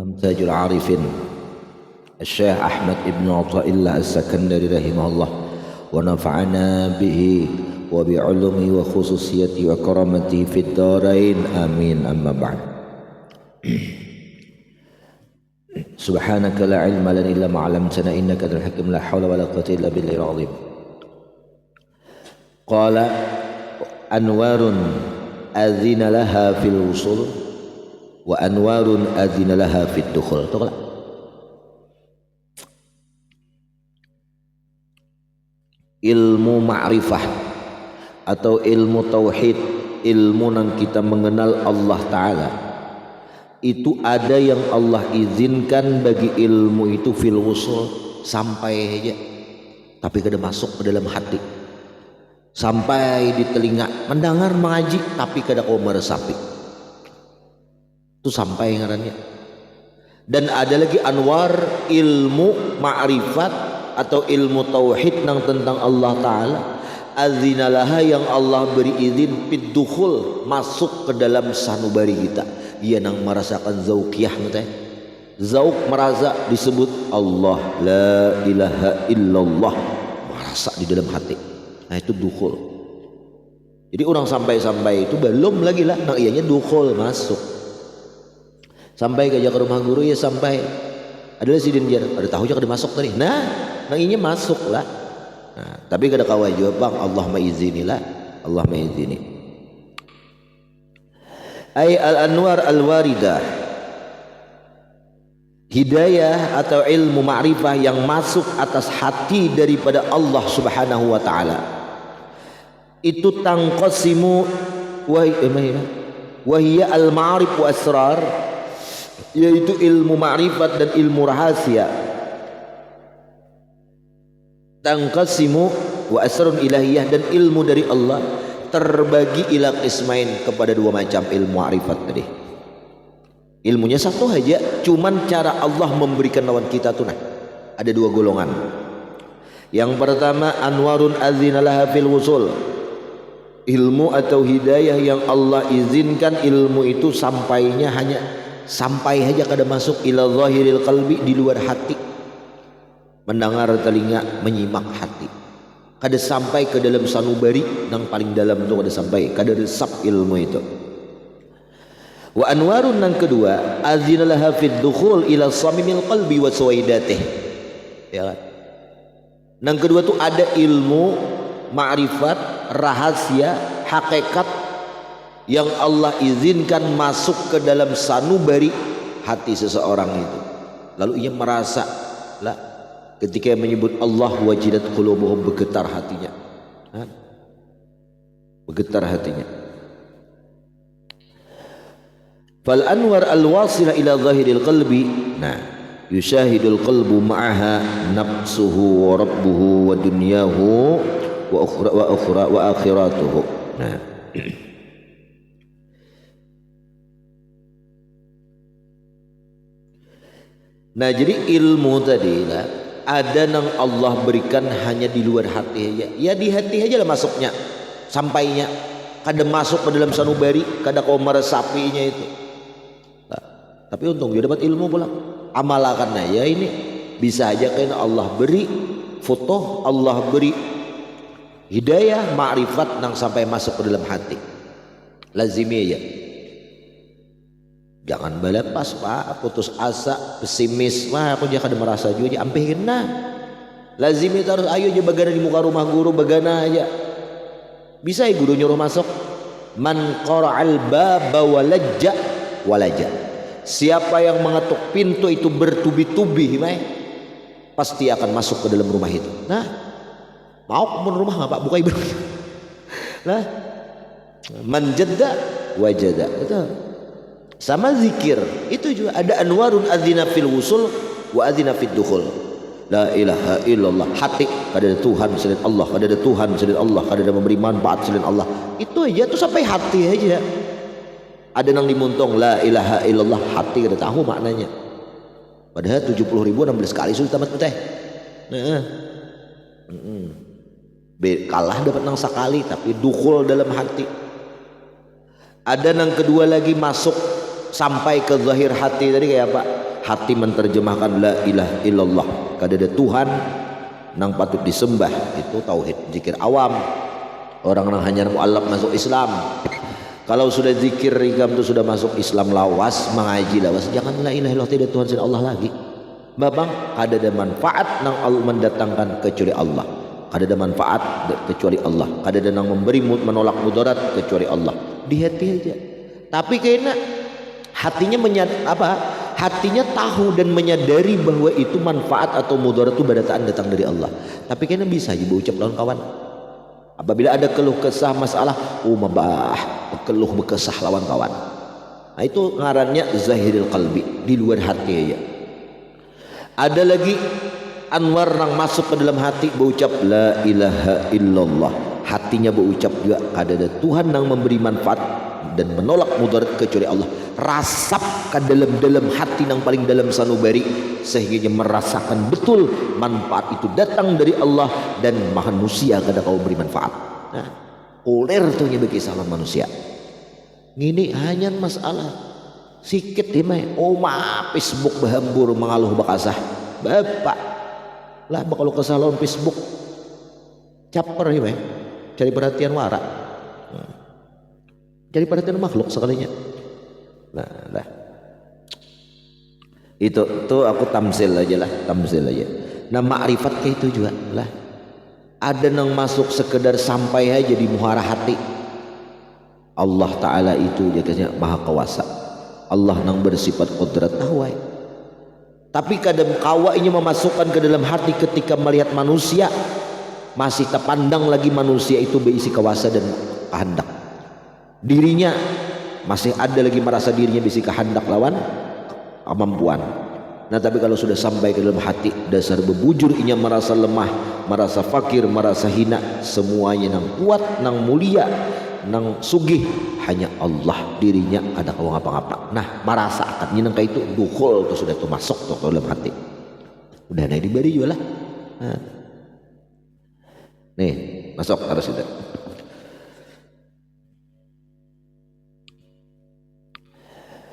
Imam Tajul Arifin Syekh Ahmad Ibn Athaillah As-Sakandari rahimahullah wa nafa'ana bihi wa bi'ulumi wa khususiyati wa karamati fid darain amin amma ba'd. Subhanaka la ilma lana illa ma 'allamtana innaka antal hakim la hawla wa la quwwata illa billahil azim. Qala anwarun adzina laha fil wusul wa anwarun adzina laha fid dukhul. Ilmu ma'rifah atau ilmu tauhid, ilmu yang kita mengenal Allah Ta'ala, itu ada yang Allah izinkan bagi ilmu itu fil wusul, sampai aja tapi kada masuk ke dalam hati, sampai di telinga mendengar mengaji tapi kada kau meresapi, itu sampai ngarannya. Dan ada lagi anwar ilmu ma'rifat atau ilmu tauhid nang tentang Allah Ta'ala, azinalaha yang Allah beri izin pidukhul, masuk ke dalam sanubari kita. Ia nang merasakan zauqiyah ngeteh, zauq merasa disebut Allah la ilaha illallah, merasa di dalam hati. Nah itu dukhul. Jadi orang sampai-sampai itu belum lagi lah nang ianya dukhul, masuk. Sampai ke rumah guru ya sampai adalah sidin jar, ada tahu aja kada masuk tadi. Nah, nang inya masuk lah. Nah, tapi kada kawai jawab bang, Allah maizinilah, Allah maizini. Ay al-anwar al-waridah, hidayah atau ilmu ma'rifah yang masuk atas hati daripada Allah Subhanahu wa taala. Itu tangqasimu wa hiya al-ma'arif wa asrar, yaitu ilmu ma'rifat dan ilmu rahasia. Tangqasimu wa asrun ilahiyah, dan ilmu dari Allah terbagi ila qismain, kepada dua macam ilmu ma'rifat tadi. Ilmunya satu aja, cuman cara Allah memberikan lawan kita tuh nah ada dua golongan. Yang pertama anwarun azinalaha fil wusul, ilmu atau hidayah yang Allah izinkan ilmu itu sampainya hanya sampai aja kada masuk ila zahiril qalbi, di luar hati, mendengar telinga, menyimak hati, kada sampai ke dalam sanubari nang paling dalam tu, kada sampai, kada resap ilmu itu. Wa anwarun nang kedua azinalaha fid dukhul ila samimil qalbi wa suwaidatih, ya kan? Nang kedua tu ada ilmu ma'rifat, rahasia, hakikat yang Allah izinkan masuk ke dalam sanubari hati seseorang itu. Lalu ia merasa lah, ketika menyebut Allah wajidat qulubuhum, bergetar hatinya, bergetar hatinya. Fal anwar al wasilah ila zahiril qalbi, nah yushahidul qalbu ma'aha nafsuhu wa rabbuhu wa dunyahu wa akhiratuhu. Nah nah jadi ilmu tadi lah ada nang Allah berikan hanya di luar hati aja, ya di hati aja lah masuknya, sampainya kada masuk ke dalam sanubari, kada kau meresapinya itu. Nah, tapi untung dia dapat ilmu pula, amalakannya ya ini bisa aja karena Allah beri foto, Allah beri hidayah ma'rifat nang sampai masuk ke dalam hati. Lazimi aja, jangan balepas pak, putus asa, pesimis, wah aku dia kada merasa juga, ampe kena. Lazimi terus ayo aja bagana di muka rumah guru, bagana aja. Bisa ya guru nyuruh masuk. Man qara'al baba walajja walajja, siapa yang mengetuk pintu itu bertubi-tubi, pasti akan masuk ke dalam rumah itu. Nah, mau ke rumah nggak pak? Buka ibu. Nah, man jadda wajada, itu sama zikir itu juga ada anwarun adzina fil wusul wa adzina fid dukhul. La ilaha illallah, hati kada ada Tuhan selain Allah, kada ada Tuhan selain Allah, kada ada memberi manfaat selain Allah. Itu aja tuh sampai hati aja. Ada nang dimuntung la ilaha illallah, hati kada tahu maknanya. Padahal 70.000 16 kali sudah tamat teh. Nah, kalah dapat nang sekali tapi dukhul dalam hati. Ada nang kedua lagi masuk sampai ke zahir hati tadi kayak apa? Hati menerjemahkan la ilaha illallah, kada ada Tuhan nang patut disembah, itu tauhid zikir awam. Orang nang hanya mualaf masuk Islam. Kalau sudah zikir rigam itu sudah masuk Islam lawas, mengaji lawas, jangan la ilaha illallah, tidak Tuhan selain Allah lagi. Babang kada ada manfaat nang Allah mendatangkan kecuali Allah. Kada ada manfaat kecuali Allah. Kada ada nang memberi menolak mudarat kecuali Allah. Di hati aja. Tapi kayaknya hatinya hatinya tahu dan menyadari bahwa itu manfaat atau mudarat itu badataan datang dari Allah. Tapi kayaknya bisa aja berucap lawan kawan. Apabila ada keluh kesah masalah, keluh bekesah lawan kawan. Nah, itu ngarannya zahiril qalbi, di luar hati aja. Ada lagi anwar yang masuk ke dalam hati, berucap la ilaha illallah. Hatinya berucap juga ada Tuhan yang memberi manfaat dan menolak mudarat kecuali Allah. Rasap ke dalam hati yang paling dalam sanubari, sehingga merasakan betul manfaat itu datang dari Allah dan manusia kada kau beri manfaat. Nah, uler tuh bagi salah manusia. Ini hanya masalah sikit dimai. Facebook bahambur mengaluh bakasah. Bapak lah kalau kesalahan Facebook caper ya, cari perhatian warak. Cari perhatian makhluk sekalinya. Nah, itu tuh aku tamsil aja. Nah, makrifat kayak itu juga lah. Ada yang masuk sekedar sampai aja di muara hati. Allah Ta'ala itu jadinya maha kuasa. Allah yang bersifat qudrat nawai. Tapi kadang kawa ini memasukkan ke dalam hati ketika melihat manusia, masih terpandang lagi manusia itu berisi kuasa dan kehendak. Dirinya masih ada lagi merasa dirinya berisi kehendak lawan kemampuan. Nah, tapi kalau sudah sampai ke dalam hati, dasar bebujur inya merasa lemah, merasa fakir, merasa hina, semuanya nang kuat, nang mulia, nang sugih hanya Allah, dirinya ada kau ngapa-ngapa. Nah, merasa akan nyenang kayak itu dukhul tuh sudah tuh masuk tuh ke dalam hati. Udah naik diberi juga lah. Nah. Nih, masuk harus sudah.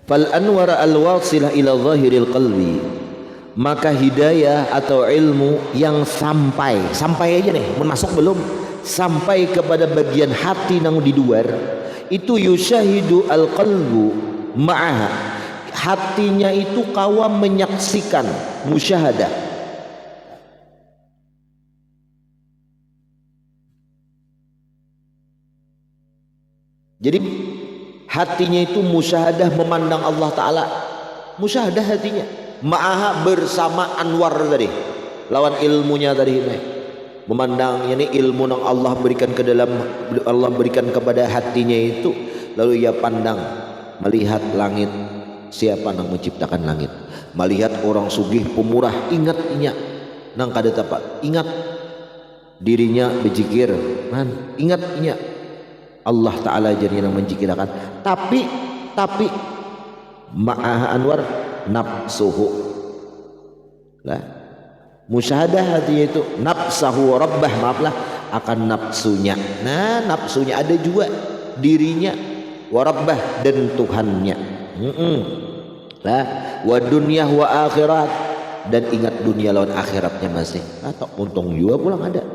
Fal anwar al-wasilah ila zahiril qalbi, maka hidayah atau ilmu yang sampai aja nih, masuk belum sampai kepada bagian hati nang di luar itu, yusyahidu al-qalbu ma'aha, hatinya itu kawa menyaksikan, musyahadah. Jadi hatinya itu musyahadah memandang Allah Ta'ala, musyahadah hatinya ma'aha bersama anwar tadi lawan ilmunya tadi, memandangnya ini ilmu yang Allah berikan ke dalam, Allah berikan kepada hatinya itu, lalu ia pandang melihat langit, siapa yang menciptakan langit, melihat orang sugih pemurah, ingatnya nang kada tapak, ingat dirinya berzikir, ingatnya Allah Ta'ala jadi yang menjikirakan. Tapi ma'ah anwar nafsuhu lah, musyahadah hatinya itu nafsahu rabbah, maaflah, akan nafsunya. Nah, nafsunya ada juga dirinya, warabbah dan Tuhannya. Lah, wa dunyah wa akhirat, dan ingat dunia lawan akhiratnya masih. Atau untung juga pulang ada.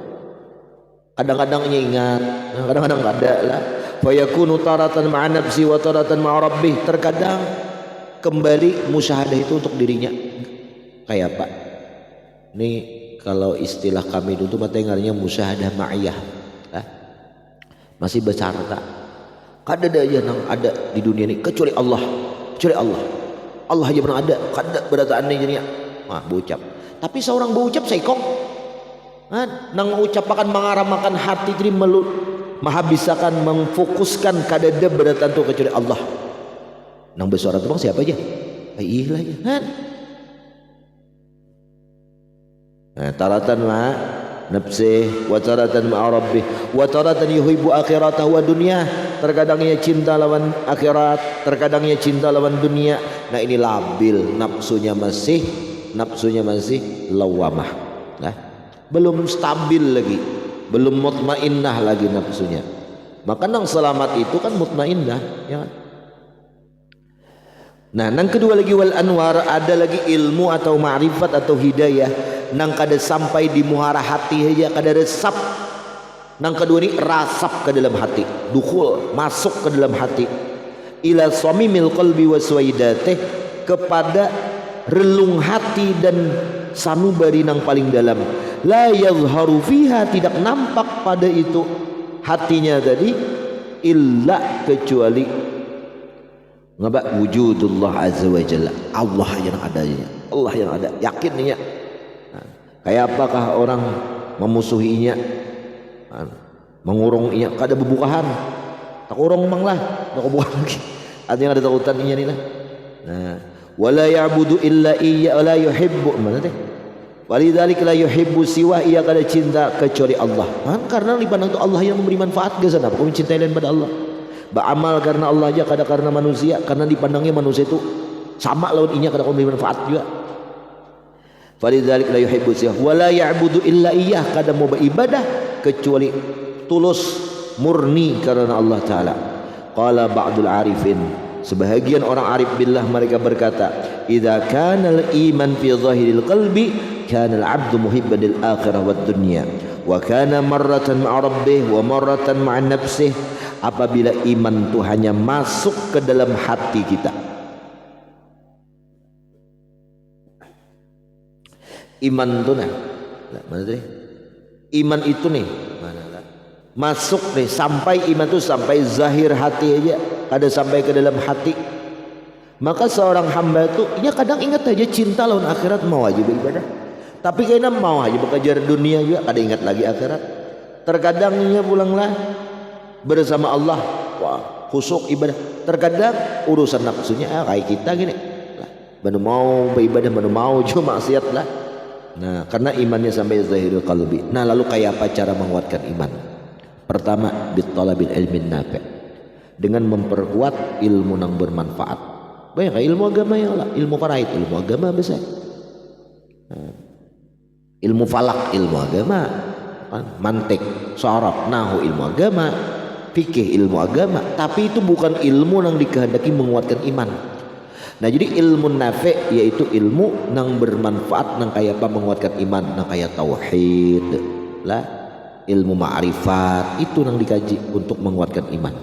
Kadang-kadangnya ingat, kadang-kadang enggak ada lah. Fa yakunu taratan ma'a nafsi wa taratan ma'a rabbih. Terkadang kembali musyahadah itu untuk dirinya. Kayak apa? Ini kalau istilah kami dulu mata dengarnya musyahadah ma'iyah. Masih bercarta. Kada ada aja yang ada di dunia ini kecuali Allah. Kecuali Allah. Allah aja pernah ada. Kada berataan ini jadinya. Berucap. Tapi seorang berucap saikong. Nang mengucapkan mengaramakan hati jadi menghabiskan, memfokuskan kadada beratan tu kecuali Allah. Nang bersuara tu bang siapa aja? Iyalah ya. Taratan ma nafsi wa taratan ma rabbih wa taratan yuhibbu akhiratahu wa dunya. Terkadang ia cinta lawan akhirat, terkadang ia cinta lawan dunia. Nah, ini labil, nafsunya masih lawamah. Nah, belum stabil lagi, belum mutmainnah lagi nafsunya. Maka nang selamat itu kan mutmainnah, ya kan? Nah, nang kedua lagi wal anwar, ada lagi ilmu atau ma'rifat atau hidayah nang kada sampai di muara hati aja, kada resap. Nang kedua ini rasap ke dalam hati, dukhul, masuk ke dalam hati. Ila samimil qalbi wa suwaidatih, kepada relung hati dan sanubari nang paling dalam. La yazharu fiha, tidak nampak pada itu hatinya tadi, illa kecuali ngabak wujudullah azza wa jalla, Allah yang adanya, Allah yang ada, yakin nih ya. Nah, kayak apakah orang memusuhinya, mengurung ia kada bebukahan, tak urung mang lah, tak bukan lagi, artinya ada takutan inya nih lah. Nah, wala ya'budu illa iyya wala yuhibbu, mana teh, walidzalika la yuhibbu siwa, ia kada cinta kecuali Allah. Karena dipandang itu Allah yang memberi manfaat ke sana, kau mencintai lain pada Allah. Beramal karena Allah aja, kada karena manusia, karena dipandangnya manusia itu sama lawan inya, kada memberi manfaat juga. Falidzalik la yuhibbu siwa wala ya'budu illa iyyah, kada mau beribadah kecuali tulus murni karena Allah taala. Qala ba'dul arifin, sebahagian orang arif billah mereka berkata, idza kana al-iman fi zahiril qalbi kana al-'abdu muhibban lil akhirah wad dunya wa kana marratan ma'a rabbih wa marratan ma'a nafsih. Apabila iman itu hanya masuk ke dalam hati kita, iman itu nah, mana tadi? Iman itu nih, mana lah? Masuk nih, sampai iman itu sampai zahir hati aja, ada sampai ke dalam hati. Maka seorang hamba itu, ya kadang ingat aja cinta lawan akhirat, mau aja beribadah. Tapi kayaknya mau aja bekerja dunia juga, kada ingat lagi akhirat. Terkadang ia pulanglah bersama Allah, wah khusyuk ibadah. Terkadang urusan nafsunya kayak kita gini lah, mana mau beribadah, mana mau cuma maksiat lah. Nah, karena imannya sampai zahirul qalbi. Nah, lalu kayak apa cara menguatkan iman? Pertama, bitalabil ilmin nafi', dengan memperkuat ilmu yang bermanfaat. Banyak ilmu agama yang lah, ilmu faraid, ilmu agama besar. Nah, ilmu falak, ilmu agama, mantik, sharaf, nahu, ilmu agama, fikih, ilmu agama. Tapi itu bukan ilmu yang dikehendaki menguatkan iman. Nah, jadi ilmu nafi' yaitu ilmu yang bermanfaat, yang kayak apa menguatkan iman, yang kayak tauhid lah, ilmu ma'rifat, itu yang dikaji untuk menguatkan iman.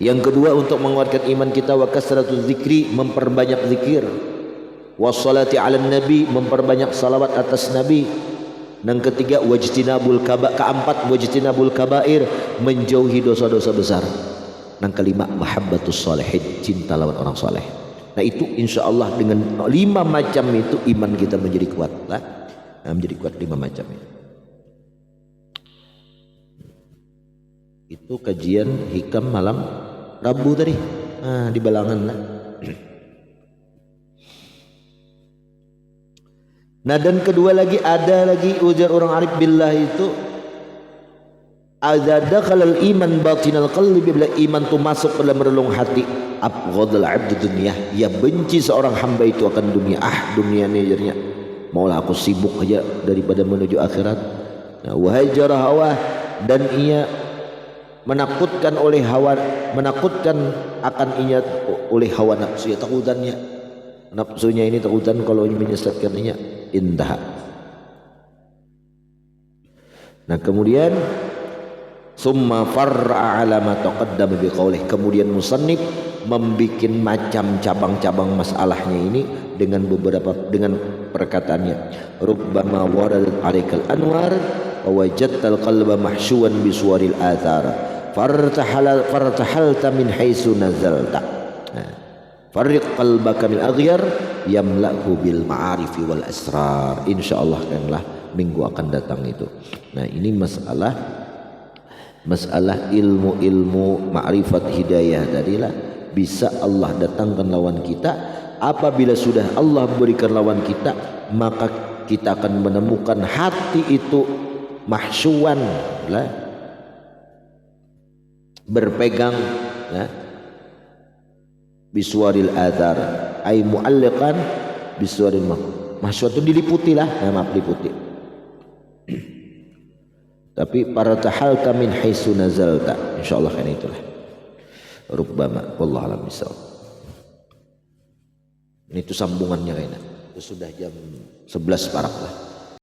Yang kedua, untuk menguatkan iman kita, wa kasratu zikri, memperbanyak zikir, wassalati ala nabi, memperbanyak salawat atas nabi. Yang ketiga, wajtinabul keempat, wajtinabul kabair, menjauhi dosa-dosa besar. Yang kelima, mahabbatus sholihin, cinta lawan orang soleh. Nah, itu insya Allah dengan 5 macam itu iman kita menjadi kuat lah. Nah, menjadi kuat 5 macam itu. Itu kajian hikam malam Rabu tadi, nah, di Balangan lah. Nah, dan kedua lagi, ada lagi ujar orang arif billah itu, adza dakhala al-iman batinal qalbi, bila iman itu masuk ke dalam relung hati, abghadul 'abd dunya, ya benci seorang hamba itu akan dunia. Dunia ni jadinya maulah aku sibuk aja daripada menuju akhirat. Nah, wa hajara hawa, dan ia menakutkan oleh hawa, menakutkan akan inya oleh hawa nafsu, ya takutannya nafsunya ini, takutan kalau ini menyesatkan inya, indah. Nah, kemudian summa far'a ala ma taqaddama biqaulih, kemudian musannif membikin macam cabang-cabang masalahnya ini dengan beberapa, dengan perkataannya, rubbama waradat 'alaikal anwar wa wajadtal qalba mahsyuwan bisuwaril athar fartahalta min haitsu nazalta. Farriq qalbaka min aghyar yamla'hu bil ma'arifi wal asrar. Insyaallah kanlah minggu akan datang itu. Nah, ini masalah ilmu-ilmu ma'rifat hidayah tadilah, bisa Allah datangkan lawan kita. Apabila sudah Allah berikan lawan kita, maka kita akan menemukan hati itu mahsyuan lah, berpegang lah, biswaril adhar, ay mu'alliqan biswaril mahsyuan, itu diliputi lah, maaf diliputi. Tapi para tahalta min haitsu nazalta, insyaallah kan itulah. Rubbama wallahu a'lam bissawab. Ini itu sambungannya Rena. Itu sudah jam 11 parak lah.